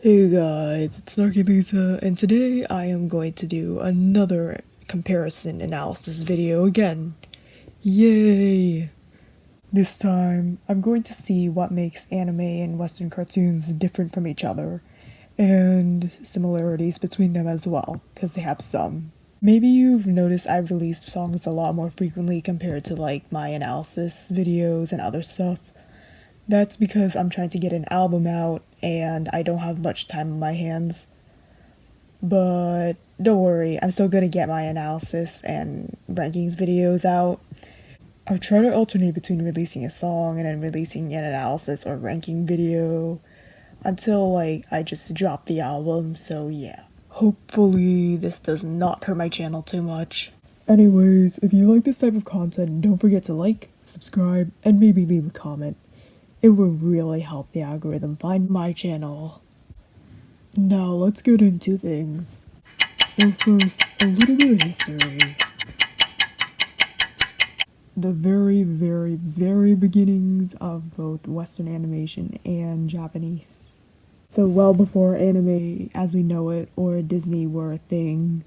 Hey guys, it's Snarky Lisa, and today I am going to do another comparison analysis video again. Yay! This time, I'm going to see what makes anime and Western cartoons different from each other, and similarities between them as well, because they have some. Maybe you've noticed I've released songs a lot more frequently compared to like my analysis videos and other stuff. That's because I'm trying to get an album out and I don't have much time on my hands. But don't worry, I'm still gonna get my analysis and rankings videos out. I'll try to alternate between releasing a song and then releasing an analysis or ranking video until like I just drop the album, so yeah. Hopefully this does not hurt my channel too much. Anyways, if you like this type of content, don't forget to like, subscribe, and maybe leave a comment. It will really help the algorithm find my channel. Now let's get into things. So first, a little bit of history. The very beginnings of both Western animation and Japanese. So well before anime as we know it or Disney were a thing,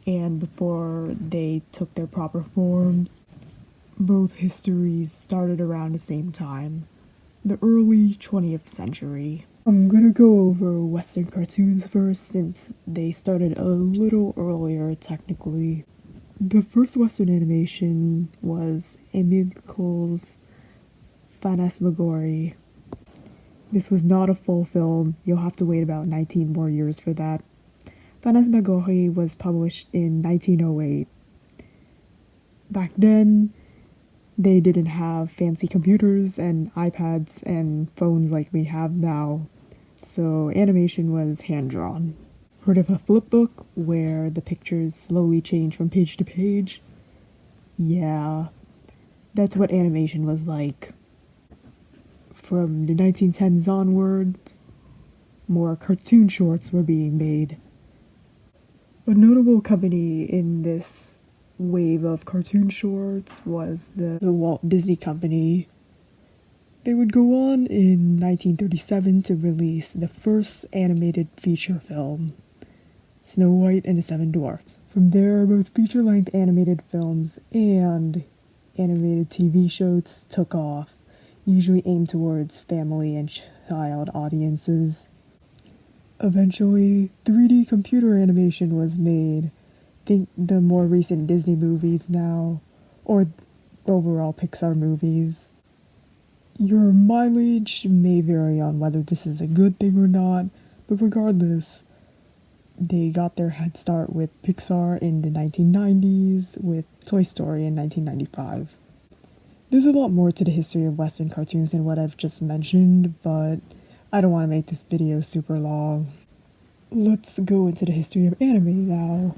and before they took their proper forms, both histories started around the same time. The early 20th century. I'm gonna go over Western cartoons first since they started a little earlier technically. The first Western animation was Emil Cole's Phantasmagoria. This was not a full film, you'll have to wait about 19 more years for that. Phantasmagoria was published in 1908. Back then, they didn't have fancy computers and iPads and phones like we have now, so animation was hand-drawn. Heard of a flip book where the pictures slowly change from page to page? Yeah, that's what animation was like. From the 1910s onwards, more cartoon shorts were being made. A notable company in this wave of cartoon shorts was the Walt Disney Company. They would go on in 1937 to release the first animated feature film, Snow White and the Seven Dwarfs. From there, both feature-length animated films and animated TV shows took off, usually aimed towards family and child audiences. Eventually, 3D computer animation was made. Think the more recent Disney movies now, or overall Pixar movies. Your mileage may vary on whether this is a good thing or not, but regardless, they got their head start with Pixar in the 1990s, with Toy Story in 1995. There's a lot more to the history of Western cartoons than what I've just mentioned, but I don't want to make this video super long. Let's go into the history of anime now.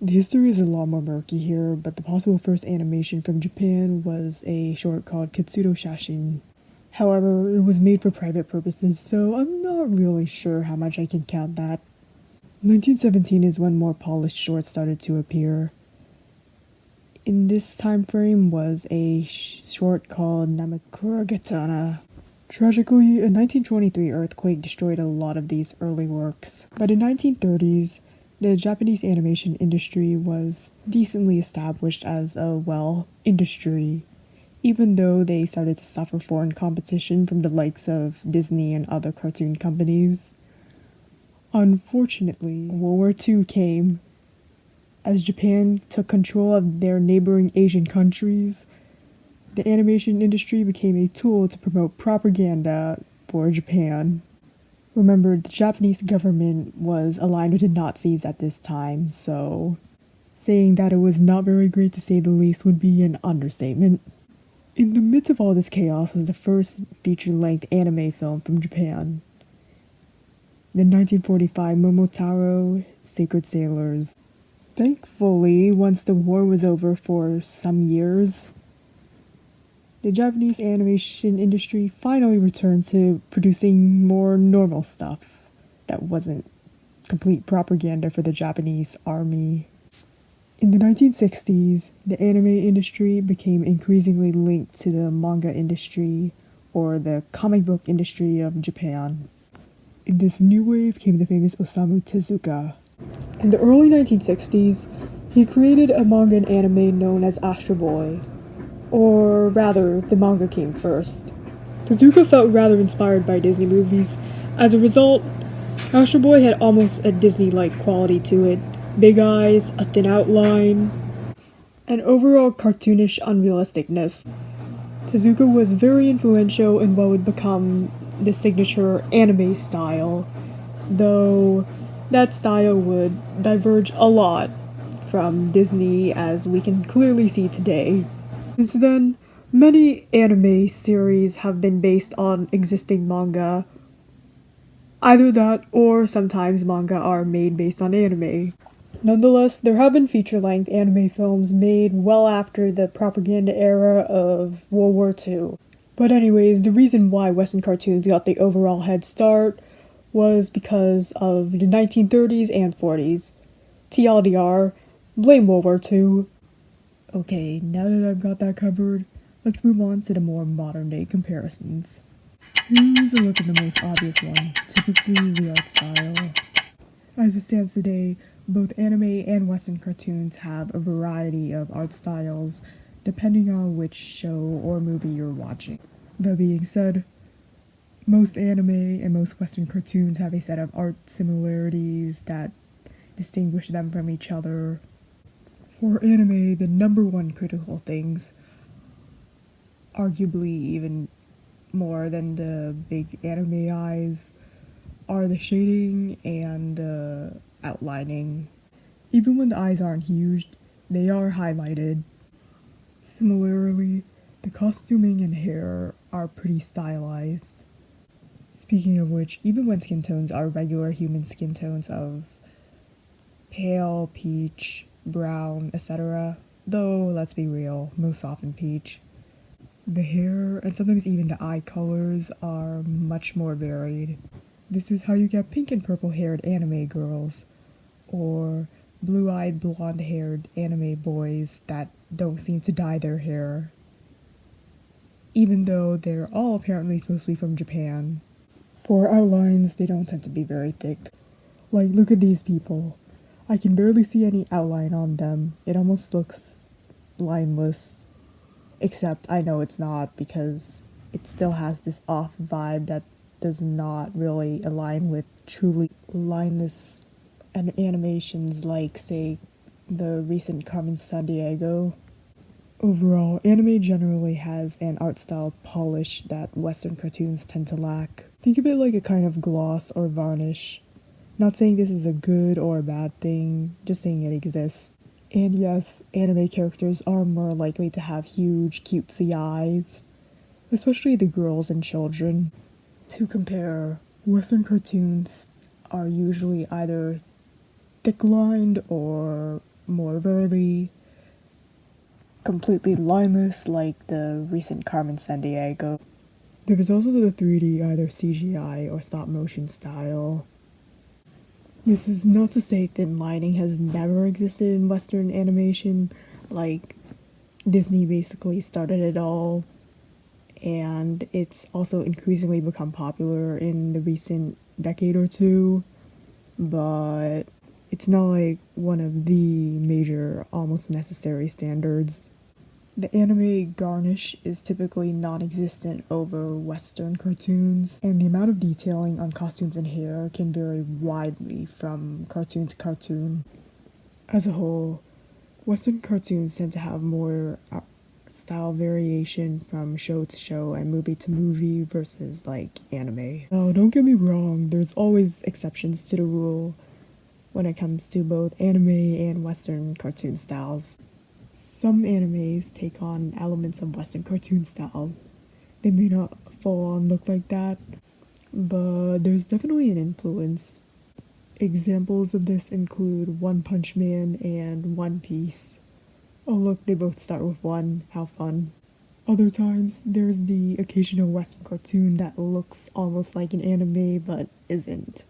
The history is a lot more murky here, but the possible first animation from Japan was a short called Kitsudo Shashin. However, it was made for private purposes, so I'm not really sure how much I can count that. 1917 is when more polished shorts started to appear. In this time frame was a short called Namakura Gatana. Tragically, a 1923 earthquake destroyed a lot of these early works. By the 1930s, the Japanese animation industry was decently established as a, industry, even though they started to suffer foreign competition from the likes of Disney and other cartoon companies. Unfortunately, World War II came. As Japan took control of their neighboring Asian countries, the animation industry became a tool to promote propaganda for Japan. Remember, the Japanese government was aligned with the Nazis at this time, so saying that it was not very great to say the least would be an understatement. In the midst of all this chaos was the first feature-length anime film from Japan. The 1945 Momotaro Sacred Sailors. Thankfully, once the war was over for some years, the Japanese animation industry finally returned to producing more normal stuff that wasn't complete propaganda for the Japanese army. In the 1960s, the anime industry became increasingly linked to the manga industry, or the comic book industry of Japan. In this new wave came the famous Osamu Tezuka. In the early 1960s, he created a manga and anime known as Astro Boy. Or rather, the manga came first. Tezuka felt rather inspired by Disney movies. As a result, Astro Boy had almost a Disney-like quality to it. Big eyes, a thin outline, and overall cartoonish unrealisticness. Tezuka was very influential in what would become the signature anime style, though that style would diverge a lot from Disney as we can clearly see today. Since then, many anime series have been based on existing manga. Either that or sometimes manga are made based on anime. Nonetheless, there have been feature-length anime films made well after the propaganda era of World War II. But anyways, the reason why Western cartoons got the overall head start was because of the 1930s and 40s. TLDR, blame World War II. Okay, now that I've got that covered, let's move on to the more modern day comparisons. Here's a look at the most obvious one, typically the art style. As it stands today, both anime and Western cartoons have a variety of art styles depending on which show or movie you're watching. That being said, most anime and most Western cartoons have a set of art similarities that distinguish them from each other. For anime, the number one critical things, arguably even more than the big anime eyes, are the shading and the outlining. Even when the eyes aren't huge, they are highlighted. Similarly, the costuming and hair are pretty stylized. Speaking of which, even when skin tones are regular human skin tones of pale, peach, brown, etc., though let's be real, most often peach, the hair and sometimes even the eye colors are much more varied. This is how you get pink and purple haired anime girls, or blue-eyed blonde-haired anime boys that don't seem to dye their hair, even though they're all apparently supposed to be from Japan. For outlines, they don't tend to be very thick. Like, look at these people. I can barely see any outline on them. It almost looks lineless. Except I know it's not, because it still has this off vibe that does not really align with truly lineless animations like, say, the recent Carmen Sandiego. Overall, anime generally has an art style polish that Western cartoons tend to lack. Think of it like a kind of gloss or varnish. Not saying this is a good or a bad thing, just saying it exists. And yes, anime characters are more likely to have huge, cutesy eyes, especially the girls and children. To compare, Western cartoons are usually either thick-lined or more rarely completely lineless like the recent Carmen Sandiego. There is also the 3D, either CGI or stop-motion style. This is not to say thin lining has never existed in Western animation, like Disney basically started it all, and it's also increasingly become popular in the recent decade or two, but it's not like one of the major, almost necessary standards. The anime garnish is typically non-existent over Western cartoons, and the amount of detailing on costumes and hair can vary widely from cartoon to cartoon. As a whole, Western cartoons tend to have more style variation from show to show and movie to movie versus like anime. Now, don't get me wrong, there's always exceptions to the rule when it comes to both anime and Western cartoon styles. Some animes take on elements of Western cartoon styles. They may not full on look like that, but there's definitely an influence. Examples of this include One Punch Man and One Piece. Oh look, they both start with one, how fun. Other times, there's the occasional Western cartoon that looks almost like an anime but isn't.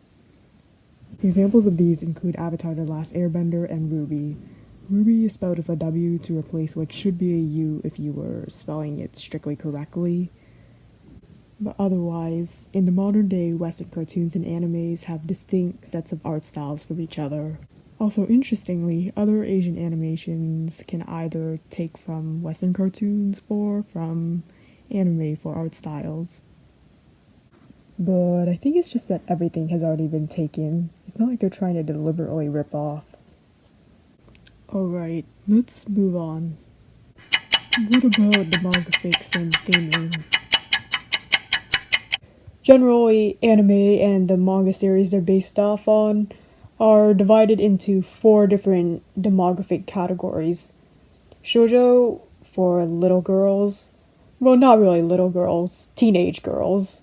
Examples of these include Avatar: The Last Airbender and Ruby. Ruby is spelled with a W to replace what should be a U if you were spelling it strictly correctly. But otherwise, in the modern day, Western cartoons and animes have distinct sets of art styles from each other. Also, interestingly, other Asian animations can either take from Western cartoons or from anime for art styles. But I think it's just that everything has already been taken. It's not like they're trying to deliberately rip off. Alright, let's move on. What about demographics and theming? Generally, anime and the manga series they're based off on are divided into four different demographic categories. Shoujo for little girls, well, not really little girls, teenage girls.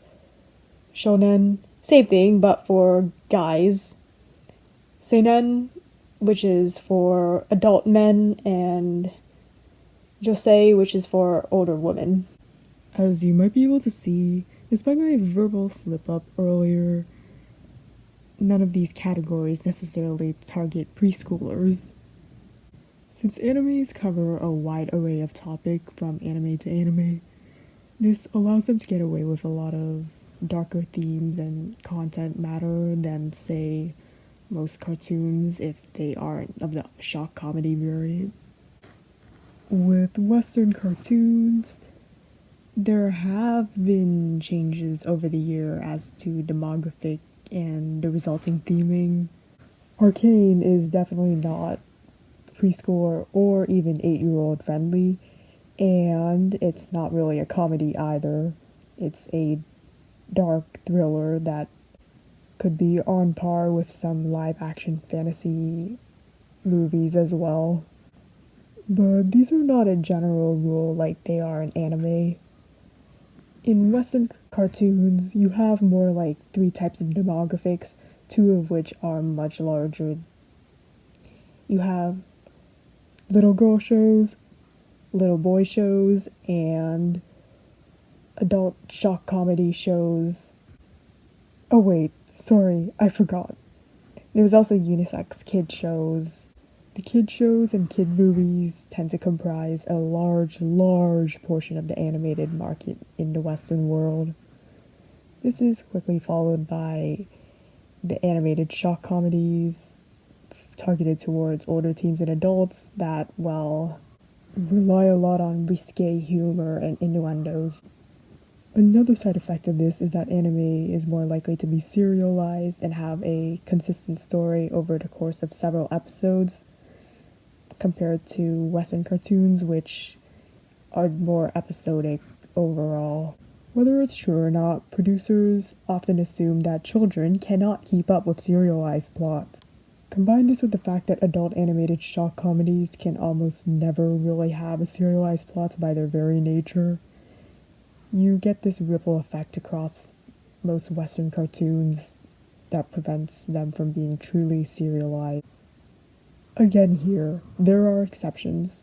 Shonen, same thing, but for guys. Seinen, which is for adult men, and Josei, which is for older women. As you might be able to see, despite my verbal slip up earlier, none of these categories necessarily target preschoolers. Since animes cover a wide array of topic from anime to anime, this allows them to get away with a lot of darker themes and content matter than, say, most cartoons if they aren't of the shock comedy variant. With Western cartoons, there have been changes over the year as to demographic and the resulting theming. Arcane is definitely not preschool or even 8-year-old friendly, and it's not really a comedy either. It's a dark thriller that could be on par with some live action fantasy movies as well. But these are not a general rule like they are in anime. In Western cartoons, you have more like three types of demographics, two of which are much larger. You have little girl shows, little boy shows, and adult shock comedy shows. Oh wait, sorry, I forgot. There was also unisex kid shows. The kid shows and kid movies tend to comprise a large portion of the animated market in the Western world. This is quickly followed by the animated shock comedies targeted towards older teens and adults that, well, rely a lot on risque humor and innuendos. Another side effect of this is that anime is more likely to be serialized and have a consistent story over the course of several episodes compared to Western cartoons, which are more episodic overall. Whether it's true or not, producers often assume that children cannot keep up with serialized plots. Combine this with the fact that adult animated shock comedies can almost never really have a serialized plot by their very nature, you get this ripple effect across most Western cartoons that prevents them from being truly serialized. Again here, there are exceptions.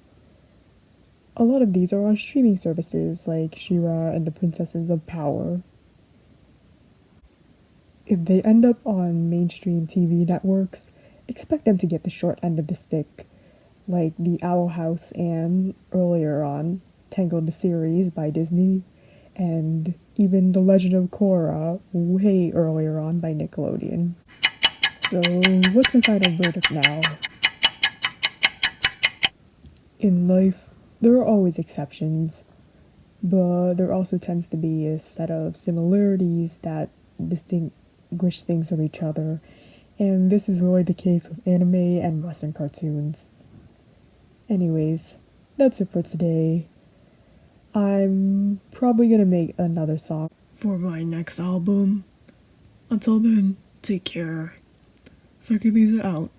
A lot of these are on streaming services like She-Ra and the Princesses of Power. If they end up on mainstream TV networks, expect them to get the short end of the stick, like The Owl House and, earlier on, Tangled the series by Disney, and even The Legend of Korra way earlier on by Nickelodeon. So, what's my final verdict now? In life, there are always exceptions, but there also tends to be a set of similarities that distinguish things from each other, and this is really the case with anime and Western cartoons. Anyways, that's it for today. I'm probably gonna make another song for my next album. Until then, take care. Circulisa out.